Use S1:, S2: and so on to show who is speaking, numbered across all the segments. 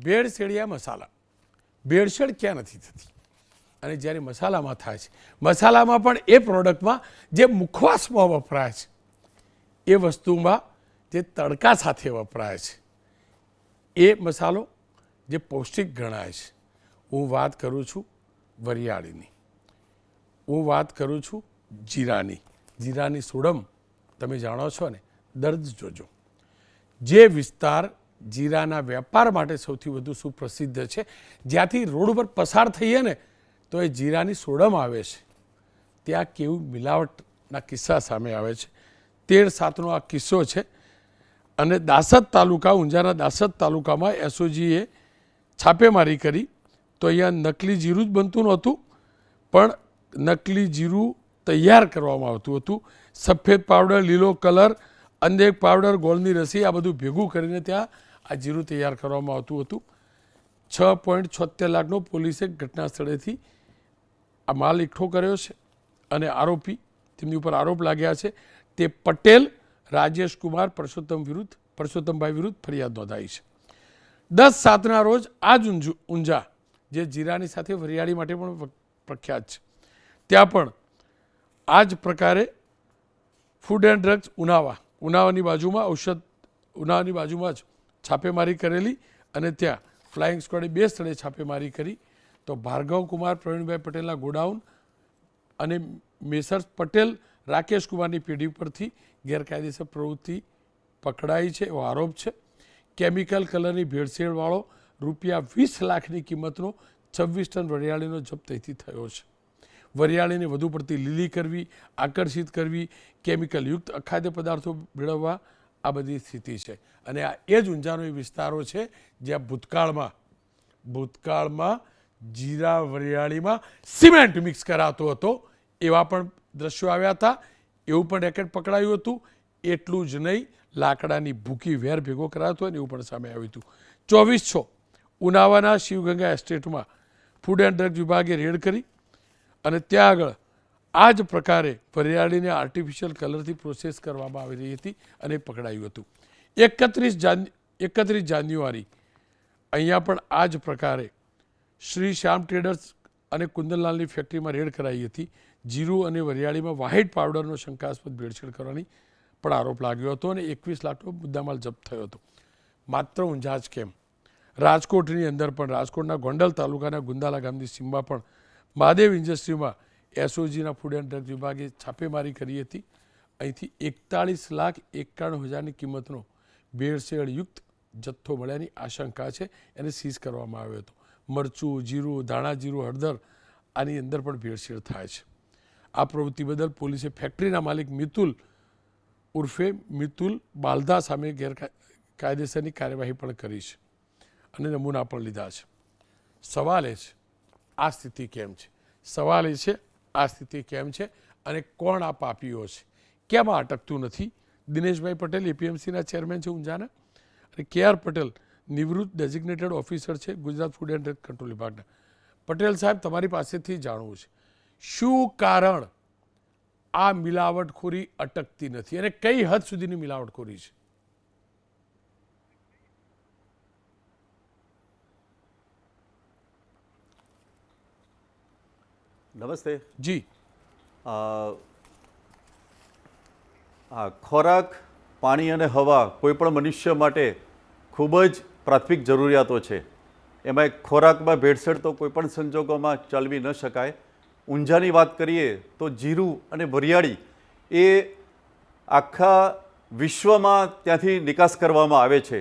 S1: ભેળસેળિયા મસાલા, ભેળસેળ ક્યાં નથી થતી, અને જ્યારે મસાલામાં થાય છે, મસાલામાં પણ એ પ્રોડક્ટમાં જે મુખવાસમાં વપરાય છે એ વસ્તુમાં જે તડકા સાથે વપરાય છે એ મસાલો જે પૌષ્ટિક ગણાય છે. હું વાત કરું છું વરિયાળીની, હું વાત કરું છું જીરાની. જીરાની સુડમ તમે જાણો છો ને, દર્દ જોજો. જે વિસ્તાર જીરાના વેપાર માટે સૌથી વધુ સુપ્રસિદ્ધ છે, જ્યાંથી રોડ ઉપર પસાર થઈએ ને તો એ જીરાની સોડમ આવે છે, ત્યાં કેવું મિલાવટના કિસ્સા સામે આવે છે. 13/7નો આ કિસ્સો છે. અને દાસદ તાલુકા, ઊંઝાના દાસદ તાલુકામાં એસઓજીએ છાપેમારી કરી તો અહીંયા નકલી જીરું જ બનતું નહોતું, પણ નકલી જીરું તૈયાર કરવામાં આવતું હતું. સફેદ પાવડર, લીલો કલર, અનેક પાવડર, ગોળની રસી, આ બધું ભેગું કરીને ત્યાં આ જીરું તૈયાર કરવામાં આવતું હતું. 6.76 લાખનો પોલીસે ઘટના સ્થળેથી આ માલ એકઠો કર્યો છે. અને આરોપી, તેમની ઉપર આરોપ લાગ્યા છે તે પટેલ રાજેશ કુમાર પરસોત્તમભાઈ વિરુદ્ધ ફરિયાદ નોંધાઈ છે. 10/7ના રોજ આ જ ઊંઝા, જે જીરાની સાથે વરિયાળી માટે પણ પ્રખ્યાત છે, ત્યાં પણ આ જ પ્રકારે ફૂડ એન્ડ ડ્રગ્સ ઉનાવાની બાજુમાં જ છાપેમારી કરેલી. અને ત્યાં ફ્લાઇંગ સ્ક્વોડે 2 સ્થળે છાપેમારી કરી તો ભાર્ગવ કુમાર પ્રવીણભાઈ પટેલના ગોડાઉન અને મેસર્સ પટેલ રાકેશ કુમારની પેઢી પરથી ગેરકાયદેસર પ્રવૃત્તિ પકડાઈ છે એવો આરોપ છે. કેમિકલ કલરની ભેળસેળવાળો ₹20 લાખની કિંમતનો 26 ટન વરિયાળીનો જપ્ત અહીંથી થયો છે. વરિયાળીને વધુ પડતી લીલી કરવી, આકર્ષિત કરવી, કેમિકલયુક્ત અખાદ્ય પદાર્થો મેળવવા, આ બધી સ્થિતિ છે. અને આ એ જ ઊંઝાનો એ વિસ્તારો છે જ્યાં ભૂતકાળમાં જીરા વરિયાળીમાં સિમેન્ટ મિક્સ કરાતો હતો, એવા પણ દ્રશ્યો આવ્યા હતા. એવું પણ રેકેટ પકડાયું હતું. એટલું જ નહીં, લાકડાની ભૂકી વેર ભેગો કરાતો હોય ને એવું પણ સામે આવ્યું હતું. 24/6 ઉનાવાના શિવગંગા એસ્ટેટમાં ફૂડ એન્ડ ડ્રગ વિભાગે રેડ કરી અને ત્યાં આગળ આ જ પ્રકારે વરિયાળીને આર્ટિફિશિયલ કલરથી પ્રોસેસ કરવામાં આવી રહી હતી અને પકડાયું હતું. 31 જાન્યુઆરી અહીંયા પણ આ જ પ્રકારે શ્રી શ્યામ ટ્રેડર્સ અને કુંદનલાલની ફેક્ટરીમાં રેડ કરાઈ હતી. જીરું અને વરિયાળીમાં વ્હાઇટ પાવડરનો શંકાસ્પદ ભેળસેળ કરવાની પણ આરોપ લાગ્યો હતો અને 21 લાખનો મુદ્દામાલ જપ્ત થયો હતો. માત્ર ઊંઝા જ કેમ, રાજકોટની અંદર પણ, રાજકોટના ગોંડલ તાલુકાના ગુંદાલા ગામની સીમમાં પણ મહાદેવ ઇન્ડસ્ટ્રીમાં એસઓજીના ફૂડ એન્ડ ડ્રગ વિભાગે છાપેમારી કરી હતી. અહીંથી 41,91,000ની કિંમતનો ભેળસેળયુક્ત જથ્થો મળ્યાની આશંકા છે. એને સીઝ કરવામાં આવ્યો હતો. મરચું, જીરું, ધાણા જીરું, હળદર, આની અંદર પણ ભેળસેળ થાય છે. આ પ્રવૃત્તિ બદલ પોલીસે ફેક્ટરીના માલિક મિતુલ બાલદા સામે ગેરકાયદેસરની કાર્યવાહી પણ કરી છે અને નમૂના પણ લીધા છે. સવાલ એ છે આ સ્થિતિ કેમ છે? સવાલ એ છે આ સ્થિતિ કેમ છે અને કોણ આ પાપીઓ છે? કેમ આ અટકતું નથી? દિનેશભાઈ પટેલ એપીએમસીના ચેરમેન છે ઊંઝાના, અને KR પટેલ નિવૃત્ત ડેઝિગ્નેટેડ ઓફિસર છે Gujarat food and drug control વિભાગના. પટેલ સાહેબ, તમારી પાસેથી જાણવું છે, શું કારણ આ મિલાવટખોરી અટકતી નથી અને કઈ હદ સુધીની મિલાવટખોરી છે?
S2: નમસ્તે
S1: જી.
S2: ખોરાક, પાણી અને હવા કોઈ પણ મનુષ્ય માટે ખૂબ જ પ્રાથમિક જરૂરિયાતો છે. એમાં ખોરાકમાં ભેળસેળ તો કોઈ પણ સંજોગોમાં ચલાવી ન શકાય. ઊંઝાની વાત કરીએ તો જીરું અને વરિયાળી એ આખા વિશ્વમાં ત્યાંથી નિકાસ કરવામાં આવે છે.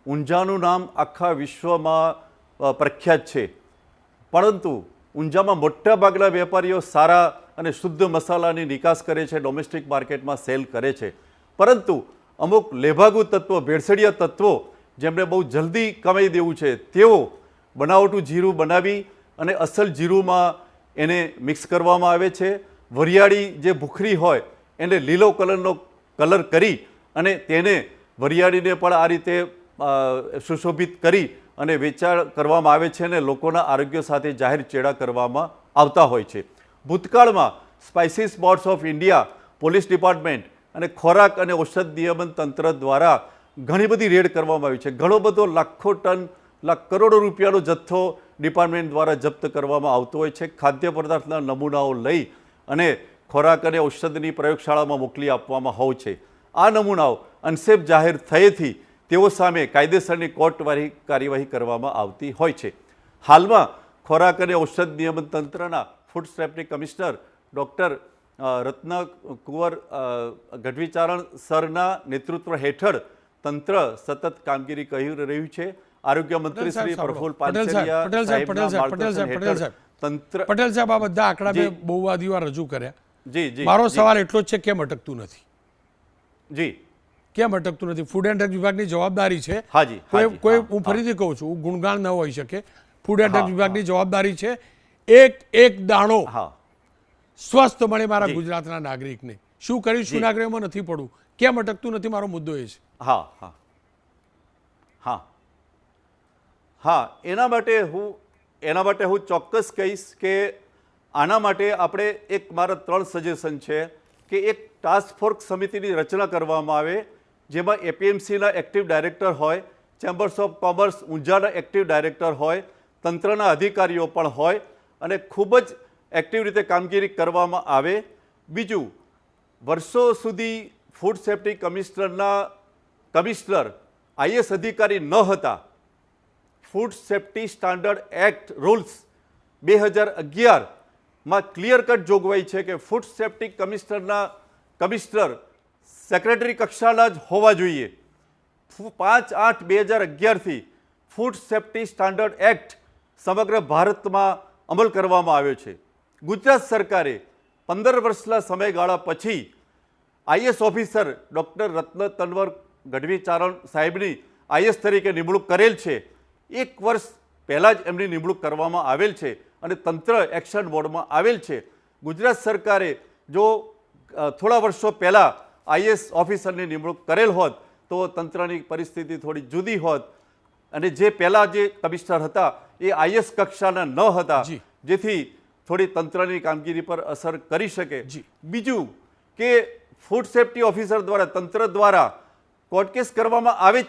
S2: ઊંઝાનું નામ આખા વિશ્વમાં પ્રખ્યાત છે. પરંતુ ઊંઝામાં મોટાભાગના વેપારીઓ સારા અને શુદ્ધ મસાલાની નિકાસ કરે છે, ડોમેસ્ટિક માર્કેટમાં સેલ કરે છે. પરંતુ અમુક લેભાગુ તત્વો, ભેળસેળિયા તત્વો, જેમણે બહુ જલ્દી કમાઈ દેવું છે, તેઓ બનાવટું જીરું બનાવી અને અસલ જીરુંમાં એને મિક્સ કરવામાં આવે છે. વરિયાળી જે ભૂખરી હોય એને લીલો કલરનો કલર કરી અને તેને વરિયાળીને પણ આ રીતે સુશોભિત કરી અને વેચાણ કરવામાં આવે છે અને લોકોના આરોગ્ય સાથે જાહેર ચેડા કરવામાં આવતા હોય છે. ભૂતકાળમાં spices boards of India, police department અને ખોરાક અને ઔષધ નિયમન તંત્ર દ્વારા ઘણી બધી રેડ કરવામાં આવી છે. ઘણો બધો લાખો ટન કરોડો રૂપિયાનો જથ્થો ડિપાર્ટમેન્ટ દ્વારા જપ્ત કરવામાં આવતો હોય છે. ખાદ્ય પદાર્થના નમૂનાઓ લઈ અને ખોરાક અને ઔષધની પ્રયોગશાળામાં મોકલી આપવામાં હોય છે. આ નમૂનાઓ અનસેફ જાહેર થયેથી તેઓ સામે કાયદેસરની કોર્ટવાળી કાર્યવાહી કરવામાં આવતી હોય છે. હાલમાં ખોરાક અને ઔષધ નિયમન તંત્રના ફૂડ સેફ્ટી કમિશનર ડૉક્ટર રત્નકુંવર ગઢવીચારણ સરના નેતૃત્વ હેઠળ તંત્ર સતત કામગીરી કરી રહ્યું છે. આરોગ્ય મંત્રી શ્રી પ્રફુલ્લ પાનસેરિયા તંત્ર
S1: પટેલ સાહેબ, આ બધા આંકડા મેં બહુવાદી વાર રજૂ કર્યા.
S2: જી
S1: મારો સવાલ એટલો જ છે, કેમ અટકતું નથી?
S2: જી
S1: કેમ અટકતું નથી? ફૂડ એન્ડ ડ્રગ વિભાગની જવાબદારી છે.
S2: હાજી
S1: કોઈ હું ફરીથી કહું છું, ગુણગાન ન હોઈ શકે. ફૂડ એન્ડ ડ્રગ વિભાગની જવાબદારી છે એક દાણો સ્વસ્થ મળે મારા ગુજરાતના નાગરિકને. શું કરી શું નાગરિકોમાં નથી પડવું? કેમ અટકતું નથી? મારો મુદ્દો એ છે.
S2: હા હા હા હા એના માટે હું ચોક્કસ કહીશ કે આના માટે આપણે મારા 3 સજેશન છે કે એક ટાસ્ક ફોર્સ સમિતિની રચના કરવામાં આવે, જેમાં એપીએમસીના એક્ટિવ ડાયરેક્ટર હોય, ચેમ્બર્સ ઓફ કોમર્સ ઊંઝાના એક્ટિવ ડાયરેક્ટર હોય, તંત્રના અધિકારીઓ પણ હોય અને ખૂબ જ એક્ટિવ રીતે કામગીરી કરવામાં આવે. બીજું, વર્ષો સુધી ફૂડ સેફ્ટી કમિશનર આઈએસ અધિકારી ન હતા. Food safety standard act rules 2011માં ક્લિયર કટ જોગવાઈ છે કે ફૂડ સેફ્ટી કમિશનર સેક્રેટરી કક્ષાના જ હોવા જોઈએ. 5/8/2011થી ફૂડ સેફ્ટી સ્ટાન્ડર્ડ એક્ટ સમગ્ર ભારતમાં અમલ કરવામાં આવ્યો છે. ગુજરાત સરકારે 15 વર્ષના સમયગાળા પછી આઈએસ ઓફિસર ડૉક્ટર રત્નકુંવર ગઢવીચારણ સાહેબની આઈએસ તરીકે નિમણૂક કરેલ છે. 1 વર્ષ પહેલાં જ એમની નિમણૂક કરવામાં આવેલ છે અને તંત્ર એક્શન મોડમાં આવેલ છે. ગુજરાત સરકારે જો થોડા વર્ષો પહેલાં આઈએસ ઓફિસરની નિમણૂક કરેલ હોત તો તંત્રની પરિસ્થિતિ થોડી જુદી હોત. અને જે પહેલાં જે કમિશનર હતા એ આઈએસ કક્ષાના ન હતા, જેથી થોડી તંત્રની કામગીરી પર અસર કરી શકે. બીજું કે ફૂડ સેફ્ટી ઓફિસર દ્વારા તંત્ર દ્વારા કોર્ટ કેસ કરવામાં આવે જ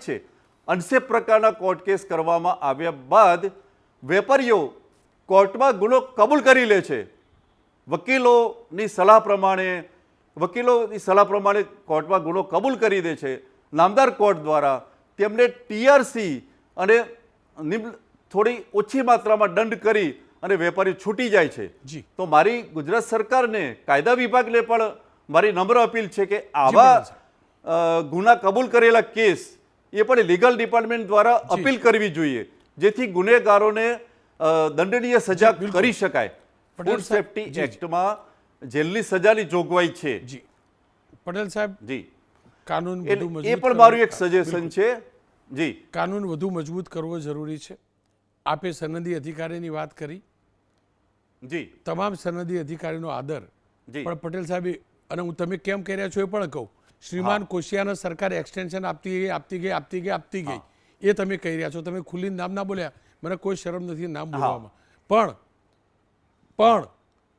S2: છે. અનસેફ પ્રકારના કોર્ટ કેસ કરવામાં આવ્યા બાદ વેપારીઓ કોર્ટમાં ગુનો કબૂલ કરી લે છે. વકીલોની સલાહ પ્રમાણે કોર્ટમાં ગુનો કબૂલ કરી દે છે. નામદાર કોર્ટ દ્વારા તેમને ટીઆરસી અને થોડી ઓછી માત્રામાં દંડ કરી અને વેપારી છૂટી જાય છે. તો મારી ગુજરાત સરકારને, કાયદા વિભાગને પણ મારી નમ્ર અપીલ છે કે આવા ગુના કબૂલ કરેલા કેસ એ પણ લીગલ ડિપાર્ટમેન્ટ દ્વારા અપીલ કરવી જોઈએ, જેથી ગુનેગારોને દંડનીય સજા કરી શકાય. ફૂડ સેફ્ટી એક્ટમાં જેલની સજાની જોગવાઈ છે.
S1: પટેલ સાહેબ,
S2: જી
S1: કાનૂન
S2: એ પણ મારું એક સજેશન છે. જી,
S1: કાનૂન વધુ મજબૂત કરવો જરૂરી છે. આપે સનદી અધિકારીની વાત કરી.
S2: જી,
S1: તમામ સનદી અધિકારીનો આદર. પણ પટેલ સાહેબ, અને હું તમે કેમ કહી રહ્યા છો એ પણ કહું, શ્રીમાન કોશિયાના સરકારે એક્સટેન્શન આપતી ગઈ એ તમે કહી રહ્યા છો. તમે ખુલ્લી નામ ના બોલ્યા, મને કોઈ શરમ નથી નામ બોલવામાં. પણ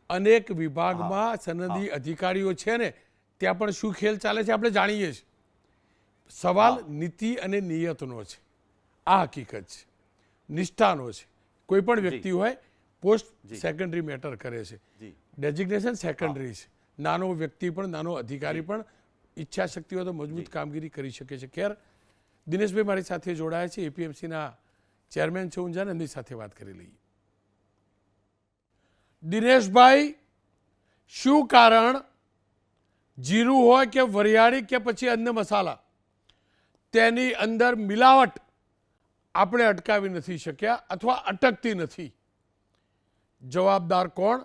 S1: અનેક વિભાગમાં સનદી અધિકારીઓ છે ને, ત્યાં પણ શું ખેલ ચાલે છે આપણે જાણીએ છીએ. સવાલ નીતિ અને નિયતનો છે. આ હકીકત છે, નિષ્ઠાનો છે. કોઈ પણ વ્યક્તિ હોય, પોસ્ટ સેકન્ડરી મેટર કરે છે, ડેઝિગ્નેશન સેકન્ડરી છે. નાનો વ્યક્તિ પણ, નાનો અધિકારી પણ ઈચ્છા શક્તિ હોય તો મજબૂત કામગીરી કરી શકે છે. ખેર, દિનેશભાઈ મારી સાથે જોડાયા છે, એપીએમસીના ચેરમેન છે ઊંઝાના, એમની સાથે વાત કરી લઈએ. દિનેશભાઈ, શું કારણ જીરું હોય કે વરિયાળી કે પછી અન્ય મસાલા, તેની અંદર મિલાવટ આપણે અટકાવી નથી શક્યા અથવા અટકતી નથી? જવાબદાર કોણ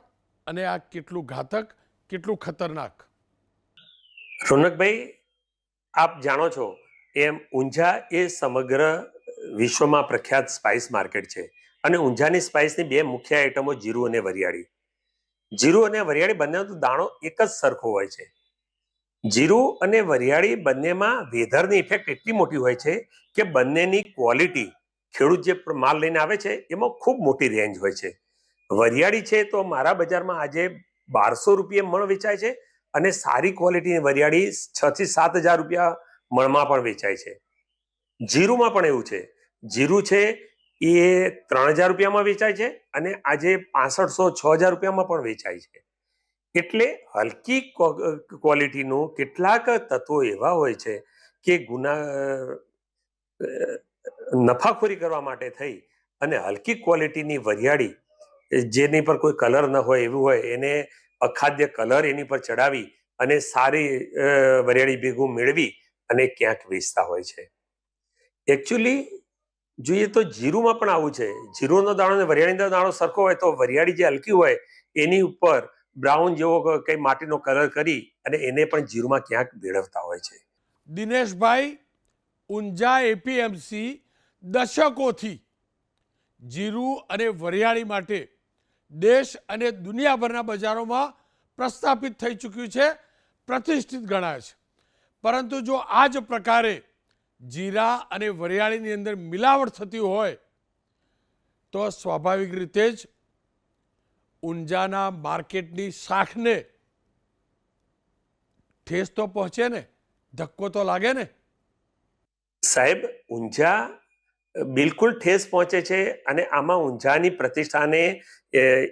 S1: અને આ કેટલું ઘાતક, કેટલું ખતરનાક?
S3: રોનકભાઈ, આપ જાણો છો એમ ઊંઝા એ સમગ્ર વિશ્વમાં પ્રખ્યાત સ્પાઇસ માર્કેટ છે અને ઊંઝાની સ્પાઇસની 2 મુખ્ય આઇટમો જીરું અને વરિયાળી. જીરું અને વરિયાળી બંનેનો દાણો એક જ સરખો હોય છે. જીરું અને વરિયાળી બંનેમાં વેધરની ઇફેક્ટ એટલી મોટી હોય છે કે બંનેની ક્વોલિટી, ખેડૂત જે માલ લઈને આવે છે એમાં ખૂબ મોટી રેન્જ હોય છે. વરિયાળી છે તો મારા બજારમાં આજે 1200 રૂપિયે મણ વેચાય છે અને સારી ક્વોલિટીની વરિયાળી 6 થી 7 હજાર રૂપિયા મણમાં પણ વેચાય છે. જીરુમાં પણ એવું છે. જીરું છે એ 3,000 રૂપિયામાં વેચાય છે અને આજે 6500-6000 રૂપિયામાં પણ વેચાય છે. એટલે હલકી ક્વોલિટીનું કેટલાક તત્વો એવા હોય છે કે નફાખોરી કરવા માટે થઈ અને હલકી ક્વોલિટીની વરિયાળી જેની પર કોઈ કલર ન હોય એવું હોય એને અખાદ્ય કલર એની પર ચડાવી અને સારી વરિયાળી ભેગું મેળવી અને ક્યાંક વેચતા હોય છે. એકચ્યુઅલી જોઈએ તો જીરુમાં પણ આવું છે. જીરુનો દાણો અને વરિયાળીનો દાણો સરખો હોય તો વરિયાળી જે હલકી હોય એની ઉપર બ્રાઉન જેવો કઈ માટીનો કલર કરી અને એને પણ જીરુમાં ક્યાંક ભેળવતા હોય છે.
S1: દિનેશભાઈ, ઊંઝા એપીએમસી દશકોથી જીરું અને વરિયાળી માટે દેશ અને દુનિયાભરના બજારોમાં પ્રસ્થાપિત થઈ ચૂક્યું છે, પ્રતિષ્ઠિત ગણાય છે. પરંતુ જો આ જ પ્રકારે જીરા અને વરિયાળીની અંદર મિલાવટ થતી હોય તો સ્વાભાવિક રીતે જ ઊંઝાના માર્કેટની શાખને ઠેસ તો પહોંચે ને, ધક્કો તો લાગે ને.
S3: સાહેબ, ઊંઝા બિલકુલ ઠેસ પહોંચે છે અને આમાં ઊંઝાની પ્રતિષ્ઠાને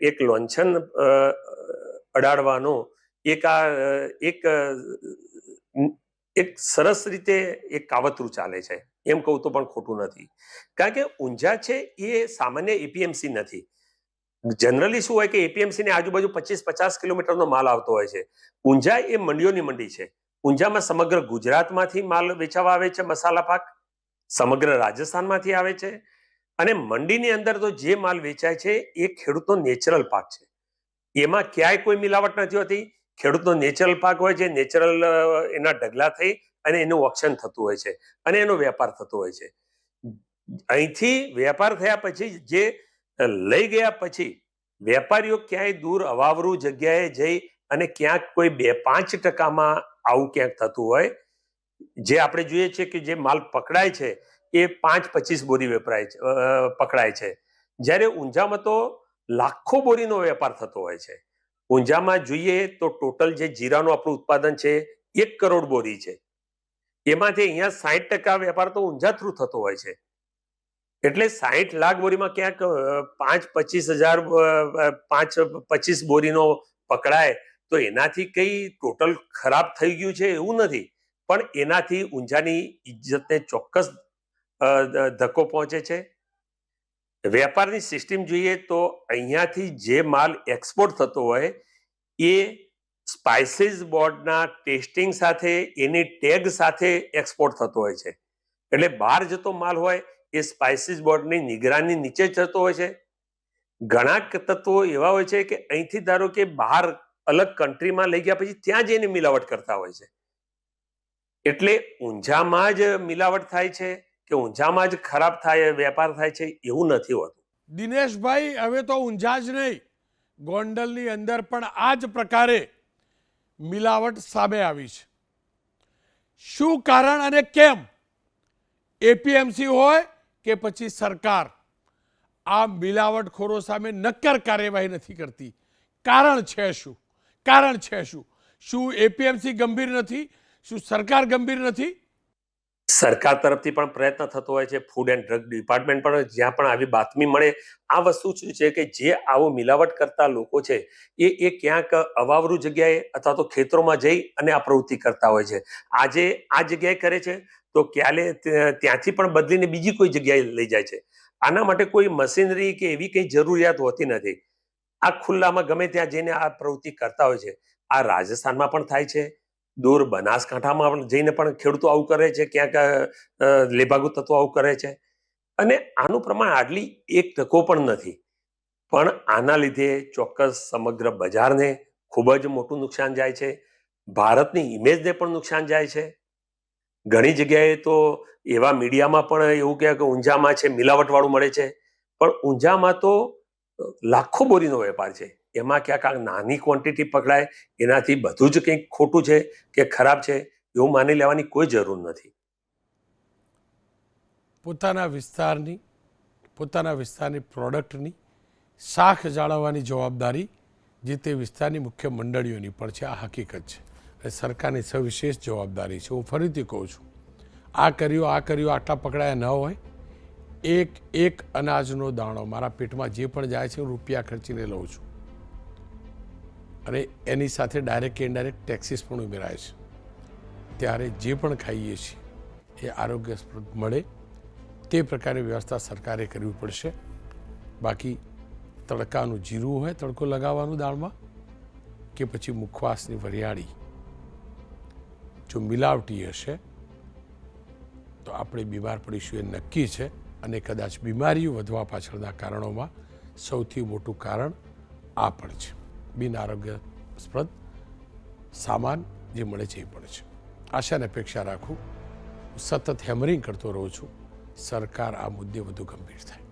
S3: એક લોંછન અડાડવાનો એક સરસ રીતે એક કાવતરું ચાલે છે, એમ કહું તો પણ ખોટું નથી. કારણ કે ઊંઝા છે એ સામાન્ય એપીએમસી નથી. જનરલી શું હોય કે એપીએમસી ની આજુબાજુ 25-50 કિલોમીટરનો માલ આવતો હોય છે. ઊંઝા એ મંડીઓની મંડી છે. ઊંઝામાં સમગ્ર ગુજરાતમાંથી માલ વેચાવા આવે છે, મસાલા પાક સમગ્ર રાજસ્થાનમાંથી આવે છે અને મંડીની અંદર તો જે માલ વેચાય છે એ ખેડૂતનો નેચરલ પાક છે. એમાં ક્યાંય કોઈ મિલાવટ નથી હોતી. ખેડૂતનો નેચરલ પાક હોય છે, નેચરલ એના ઢગલા થઈ અને એનું ઓક્શન થતું હોય છે અને એનો વેપાર થતો હોય છે. અહીંથી વેપાર થયા પછી જે લઈ ગયા પછી વેપારીઓ ક્યાંય દૂર અવાવરું જગ્યાએ જઈ અને ક્યાંક કોઈ 2-5% આવું ક્યાંક થતું હોય. જે આપણે જોઈએ છીએ કે જે માલ પકડાય છે એ 5-25 બોરી પકડાય છે, જ્યારે ઊંઝામાં તો લાખો બોરીનો વેપાર થતો હોય છે. ઊંઝામાં જોઈએ તો ટોટલ જે જીરાનું આપણું ઉત્પાદન છે 1 કરોડ બોરી છે. એમાંથી અહીંયા 60% વેપાર તો ઊંઝા થ્રુ થતો હોય છે. એટલે 60 લાખ બોરીમાં ક્યાંક 5-25 બોરીનો પકડાય તો એનાથી કઈ ટોટલ ખરાબ થઈ ગયું છે એવું નથી, પણ એનાથી ઊંઝાની ઇજ્જતને ચોક્કસ ધક્કો પહોંચે છે. વેપારની સિસ્ટમ જોઈએ તો અહીંયાથી જે માલ એક્સપોર્ટ થતો હોય એ સ્પાઇસીસ બોર્ડના ટેસ્ટિંગ સાથે એની ટેગ સાથે એક્સપોર્ટ થતો હોય છે. એટલે બહાર જતો માલ હોય એ સ્પાઇસીસ બોર્ડની નિગરાની નીચે જતો હોય છે. ઘણા તત્વો એવા હોય છે કે અહીંથી ધારો કે બહાર અલગ કન્ટ્રીમાં લઈ ગયા પછી ત્યાં જઈને મિલાવટ કરતા હોય છે. એટલે ઊંઝામાં જ મિલાવટ થાય છે કે ઊંઝામાં જ ખરાબ થાય વેપાર થાય છે એવું નથી હોતું.
S1: દિનેશભાઈ, હવે તો ઊંઝા જ નહીં, ગોંડલની અંદર પણ આ જ પ્રકારે મિલાવટ સામે આવી છે. શું કારણ અને કેમ? એપીએમસી હોય કે પછી સરકાર આ મિલાવટખોરો સામે નક્કર કાર્યવાહી નથી કરતી. કારણ છે શું? કારણ છે શું? શું એપીએમસી ગંભીર નથી? શું સરકાર ગંભીર નથી?
S3: સરકાર તરફથી પણ પ્રયત્ન થતો હોય છે. ફૂડ એન્ડ ડ્રગ ડિપાર્ટમેન્ટ પણ જ્યાં પણ આવી બાતમી મળે, આ વસ્તુ શું છે કે જે આવું મિલાવટ કરતા લોકો છે એ ક્યાંક અવાવરું જગ્યાએ અથવા તો ખેતરોમાં જઈ અને આ પ્રવૃત્તિ કરતા હોય છે. આજે આ જગ્યાએ કરે છે તો ક્યાલે ત્યાંથી પણ બદલીને બીજી કોઈ જગ્યાએ લઈ જાય છે. આના માટે કોઈ મશીનરી કે એવી કંઈ જરૂરિયાત હોતી નથી. આ ખુલ્લામાં ગમે ત્યાં જઈને આ પ્રવૃત્તિ કરતા હોય છે. આ રાજસ્થાનમાં પણ થાય છે, દૂર બનાસકાંઠામાં જઈને પણ ખેડૂતો આવું કરે છે, ક્યાંક લેભાગુ તત્વો આવું કરે છે અને આનું પ્રમાણ આટલી 1% પણ નથી. પણ આના લીધે ચોક્કસ સમગ્ર બજારને ખૂબ જ મોટું નુકસાન જાય છે. ભારતની ઇમેજને પણ નુકસાન જાય છે. ઘણી જગ્યાએ તો એવા મીડિયામાં પણ એવું કહે કે ઊંઝામાં છે મિલાવટવાળું મળે છે, પણ ઊંઝામાં તો લાખો બોરીનો વેપાર છે. એમાં ક્યાંક નાની ક્વોન્ટિટી પકડાય એનાથી બધું જ કંઈક ખોટું છે કે ખરાબ છે એવું માની લેવાની કોઈ જરૂર નથી.
S1: પોતાના વિસ્તારની પ્રોડક્ટની શાખ જાળવવાની જવાબદારી જે તે વિસ્તારની મુખ્ય મંડળીઓની પણ છે. આ હકીકત છે અને સરકારની સવિશેષ જવાબદારી છે. હું ફરીથી કહું છું, આ કર્યું આટલા પકડાયા ન હોય. એક અનાજનો દાણો મારા પેટમાં જે પણ જાય છે હું રૂપિયા ખર્ચીને લઉં છું, અને એની સાથે ડાયરેક્ટ કે ઇનડાયરેક્ટ ટેક્સીસ પણ ઉમેરાય છે. ત્યારે જે પણ ખાઈએ છીએ એ આરોગ્યપ્રદ મળે તે પ્રકારની વ્યવસ્થા સરકારે કરવી પડશે. બાકી તડકાનું જીરું હોય તડકો લગાવવાનું દાળમાં, કે પછી મુખવાસની વરિયાળી જો મિલાવટી હશે તો આપણે બીમાર પડીશું એ નક્કી છે. અને કદાચ બીમારીઓ વધવા પાછળના કારણોમાં સૌથી મોટું કારણ આ પણ છે. બિન આરોગ્યપ્રદ સામાન જે મળે છે એ પણ છે. આશા અને અપેક્ષા રાખું, સતત હેમરિંગ કરતો રહું છું, સરકાર આ મુદ્દે વધુ ગંભીર થાય.